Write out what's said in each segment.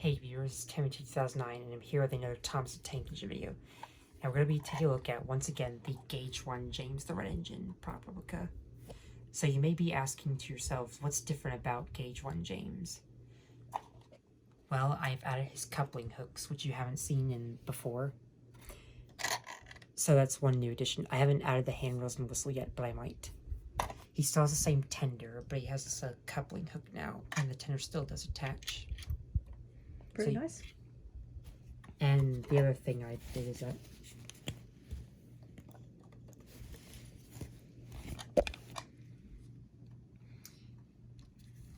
Hey viewers, it's Tammy 2009 and I'm here with another Thomas the Tank Engine video. And we're going to be taking a look at, once again, the Gauge 1 James the Red Engine prop replica. So you may be asking to yourself, what's different about Gauge 1 James? Well, I've added his coupling hooks, which you haven't seen in before. So that's one new addition. I haven't added the handrails and whistle yet, but I might. He still has the same tender, but he has this coupling hook now, and the tender still does attach. Pretty nice. And the other thing I did is that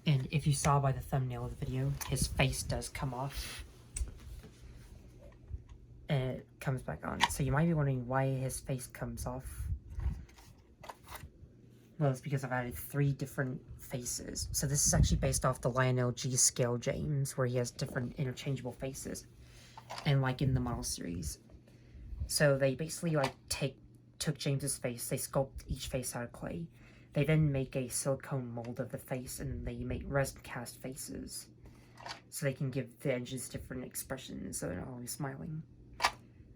and if you saw by the thumbnail of the video, his face does come off and it comes back on. So you might be wondering why his face comes off. Well, it's because I've added 3 different faces. So this is actually based off the Lionel G scale James, where he has different interchangeable faces, and like in the model series. So they basically like took James's face, they sculpt each face out of clay. They then make a silicone mold of the face, and they make resin cast faces, so they can give the engines different expressions, so they're not always smiling.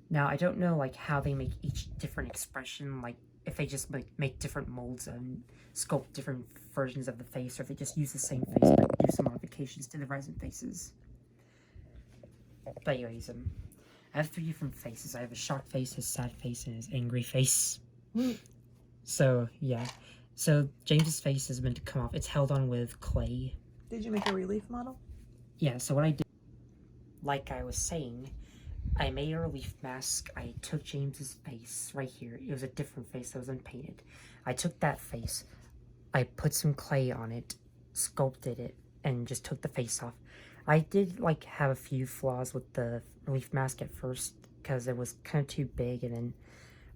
Now I don't know like how they make each different expression, like if they just make different molds and sculpt different versions of the face, or if they just use the same face but do some modifications to the resin faces. But anyways, I have 3 different faces. I have a shocked face, his sad face, and his angry face. So yeah, so James's face is meant to come off. It's held on with clay. Did you make a relief model? Yeah, so what I did, like I was saying, I made a relief mask. I took James's face right here. It was a different face that was unpainted. I took that face, I put some clay on it, sculpted it, and just took the face off. I did like have a few flaws with the relief mask at first because it was kind of too big, and then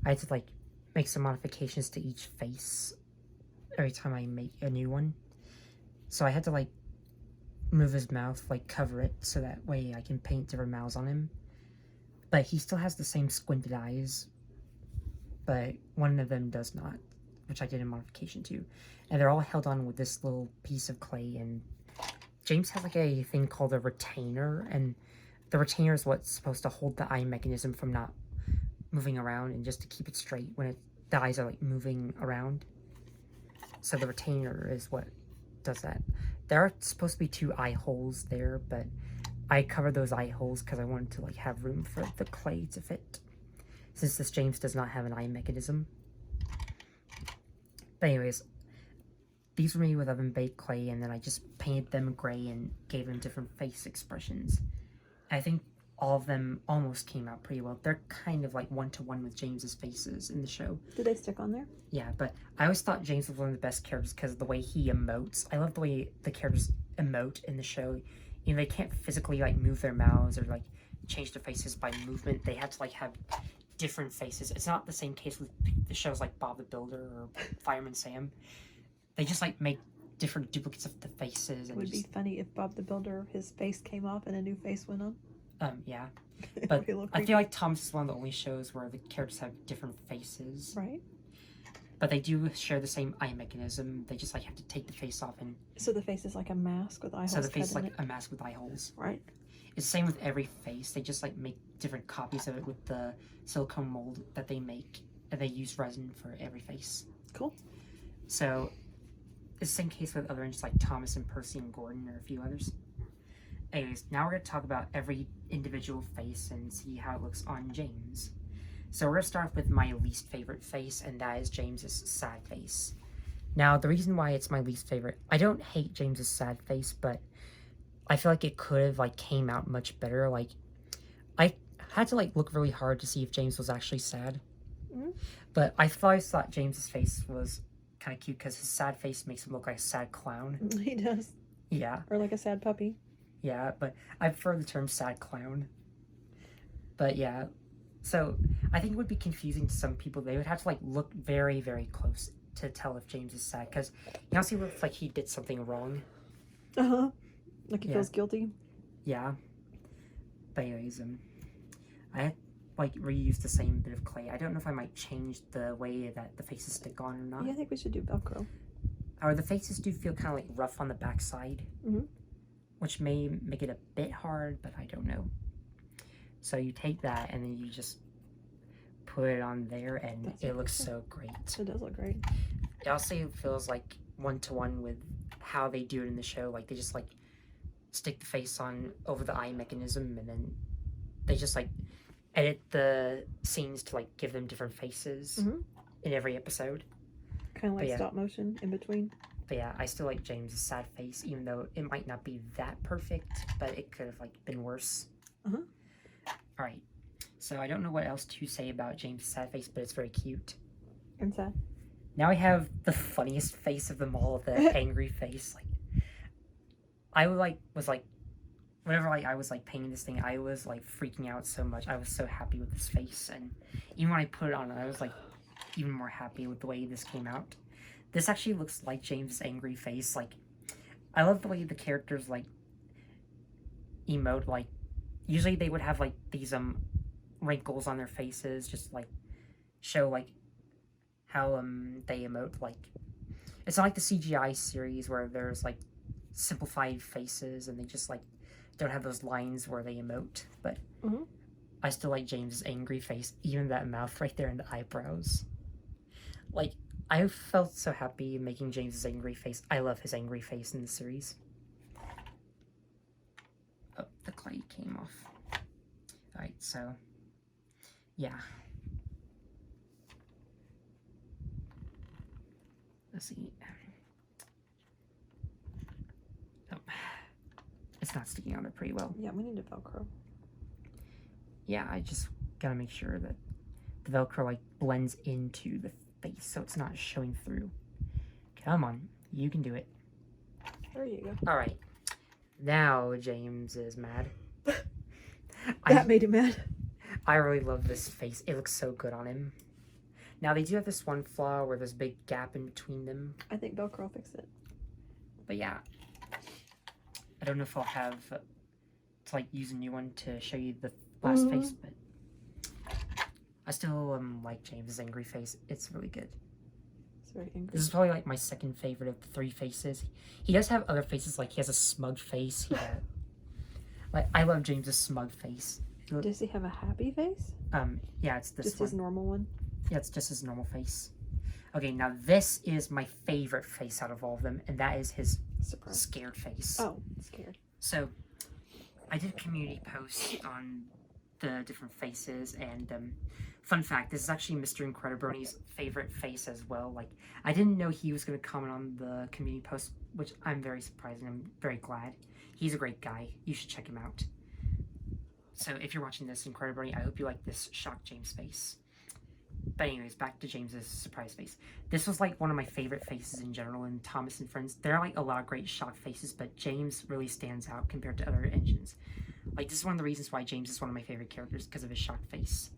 I had to like make some modifications to each face every time I make a new one. So I had to like move his mouth, like cover it, so that way I can paint different mouths on him. But he still has the same squinted eyes, but one of them does not, which I did a modification to. And they're all held on with this little piece of clay, and James has like a thing called a retainer, and the retainer is what's supposed to hold the eye mechanism from not moving around and just to keep it straight when the eyes are like moving around. So the retainer is what does that. There are supposed to be 2 eye holes there, but I covered those eye holes because I wanted to like have room for the clay to fit, since this James does not have an eye mechanism. But anyways, these were made with oven baked clay, and then I just painted them gray and gave them different face expressions. I think all of them almost came out pretty well. They're kind of like one-to-one with James's faces in the show. Did they stick on there? Yeah, but I always thought James was one of the best characters because of the way he emotes. I love the way the characters emote in the show. You know, they can't physically like move their mouths or like change their faces by movement. They have to like have different faces. It's not the same case with the shows like Bob the Builder or Fireman Sam. They just like make different duplicates of the faces. It would be funny if Bob the Builder, his face came off and a new face went on. Yeah. But I feel like Thomas is one of the only shows where the characters have different faces. Right. But they do share the same eye mechanism. They just like have to take the face off, and so the face is like a mask with eye holes. So the face is like it. a mask with eye holes. Right. It's the same with every face. They just like make different copies of it with the silicone mold that they make, and they use resin for every face. Cool. So it's the same case with other engines like Thomas and Percy and Gordon, or a few others. Anyways, now we're going to talk about every individual face and see how it looks on James. So we're going to start off with my least favorite face, and that is James's sad face. Now, the reason why it's my least favorite, I don't hate James's sad face, but I feel like it could have like came out much better. Like, I had to like look really hard to see if James was actually sad. But I always thought James's face was kind of cute because his sad face makes him look like a sad clown. He does. Yeah. Or like a sad puppy. Yeah, but I prefer the term sad clown. But yeah, so I think it would be confusing to some people. They would have to like look very, very close to tell if James is sad, because he honestly looks like he did something wrong. Like he feels guilty. Yeah. But anyways, I had like reused the same bit of clay. I don't know if I might change the way that the faces stick on or not. Yeah, I think we should do Velcro. Or the faces do feel kind of like rough on the backside. which may make it a bit hard, but I don't know. So you take that and then you just put it on there, and That's it looks cool. so great. It does look great. It also feels like one-to-one with how they do it in the show. Like, they just, like, stick the face on over the eye mechanism, and then they just, like, edit the scenes to, like, give them different faces in every episode. Kind of like yeah. stop motion in between. But yeah, I still like James's sad face, even though it might not be that perfect, but it could have, like, been worse. Alright, so I don't know what else to say about James' sad face, but it's very cute. And sad. Now I have the funniest face of them all, the angry face. Like, I whenever I was like painting this thing, I was like freaking out so much. I was so happy with this face, and even when I put it on, I was like even more happy with the way this came out. This actually looks like James' angry face. Like, I love the way the characters like emote. Like, usually they would have like these wrinkles on their faces, just like show like how they emote. Like, it's not like the CGI series where there's like simplified faces and they just like don't have those lines where they emote. But I still like James's angry face, even that mouth right there and the eyebrows. Like, I felt so happy making James's angry face. I love his angry face in the series. Oh, the clay came off. Alright, so yeah. Let's see. Oh, it's not sticking on there pretty well. Yeah, we need a Velcro. Yeah, I just gotta make sure that the Velcro like blends into the face so it's not showing through. Come on, you can do it. There you go. Alright, now James is mad. That made him mad. I really love this face. It looks so good on him. Now, they do have this one flaw where there's a big gap in between them. I think Velcro fixed it. But yeah. I don't know if I'll have to, like, use a new one to show you the last face, but I still like James' angry face. It's really good. It's very angry. This is probably, like, my second favorite of the three faces. He does have other faces, like, he has a smug face. Like, I love James' smug face. Does he have a happy face? Yeah, it's this Just one. his normal one? Yeah, it's just his normal face. Okay, now this is my favorite face out of all of them, and that is his Surprise. scared face. Oh, scared. So, I did a community post on the different faces, and fun fact, this is actually Mr. Incredibrony's favorite face as well. Like, I didn't know he was going to comment on the community post, which I'm very surprised and I'm very glad. He's a great guy. You should check him out. So, if you're watching this, Incredibrony, I hope you like this shock James face. But anyways, back to James's surprise face. This was like one of my favorite faces in general in Thomas and Friends. There are like a lot of great shock faces, but James really stands out compared to other engines. Like, this is one of the reasons why James is one of my favorite characters, because of his shock face.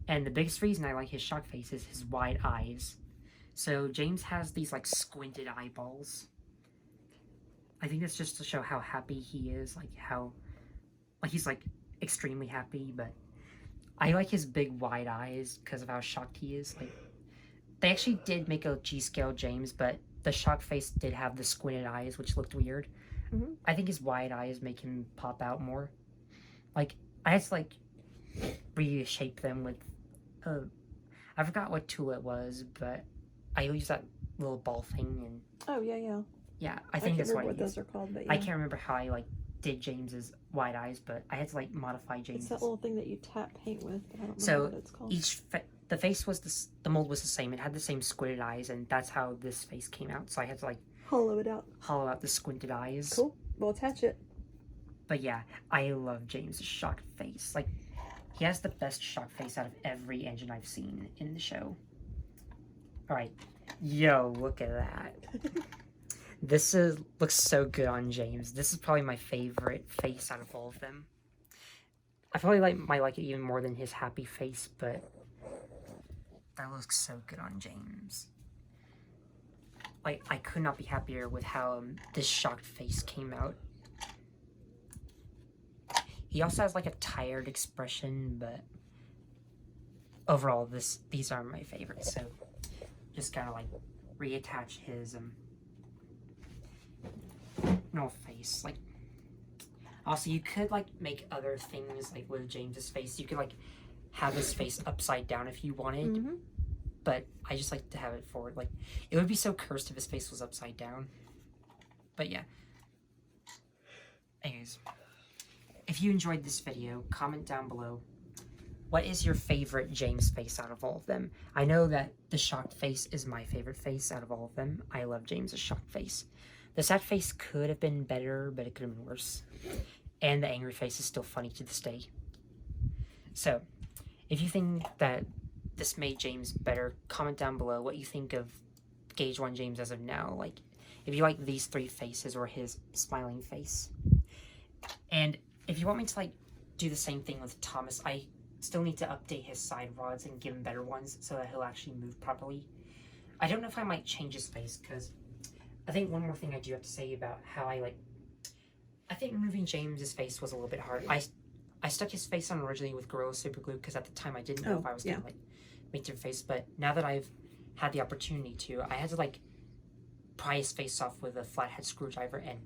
And the biggest reason I like his shock face is his wide eyes. So James has these like squinted eyeballs. I think that's just to show how happy he is, like how, like he's like extremely happy, but I like his big wide eyes because of how shocked he is. Like, they actually did make a G-scale James, but the shock face did have the squinted eyes, which looked weird. I think his wide eyes make him pop out more. Like, I had to like reshape them with I forgot what tool it was, but I used that little ball thing, and oh yeah. Yeah, I think that's what what those are called, but yeah. I can't remember how I like did James's wide eyes, but I had to like modify James's. It's that little thing that you tap paint with, but I don't know So what it's called. the face was the mold was the same. It had the same squinted eyes, and that's how this face came out. So I had to like hollow it out. Hollow out the squinted eyes. Cool. We'll attach it. But yeah, I love James' shocked face. Like, he has the best shocked face out of every engine I've seen in the show. Alright. Yo, look at that. This looks so good on James. This is probably my favorite face out of all of them. I probably might like it even more than his happy face, but that looks so good on James. Like, I could not be happier with how this shocked face came out. He also has like a tired expression, but overall, these are my favorites. So just gotta like reattach his normal face. Like, Also, you could like make other things like with James's face. You could like have his face upside down if you wanted, Mm-hmm. but I just like to have it forward. Like, it would be so cursed if his face was upside down. But yeah. Anyways, if you enjoyed this video, comment down below. What is your favorite James face out of all of them? I know that the shocked face is my favorite face out of all of them. I love James's shocked face. The sad face could have been better, but it could have been worse. And the angry face is still funny to this day. So, if you think that this made James better, comment down below what you think of Gage 1 James as of now. Like, if you like these three faces or his smiling face. And if you want me to like do the same thing with Thomas, I still need to update his side rods and give him better ones so that he'll actually move properly. I don't know if I might change his face, because I think one more thing I do have to say about how I think removing James's face was a little bit hard. I stuck his face on originally with Gorilla Super Glue because at the time I didn't know if I was gonna like make different face, but now that I've had the opportunity to, I had to like pry his face off with a flathead screwdriver, and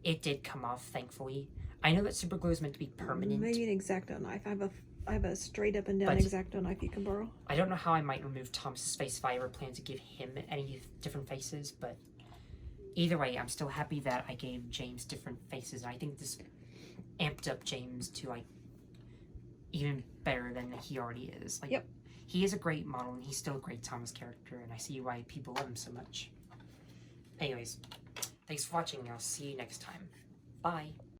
it did come off, thankfully. I know that super glue is meant to be permanent. Maybe an X-Acto knife. I have a straight up and down But- X-Acto knife you can borrow. I don't know how I might remove Thomas's face if I ever plan to give him any different faces, but either way, I'm still happy that I gave James different faces, and I think this amped up James to like even better than he already is. Like, Yep. He is a great model, and he's still a great Thomas character, and I see why people love him so much. Anyways, thanks for watching, and I'll see you next time. Bye.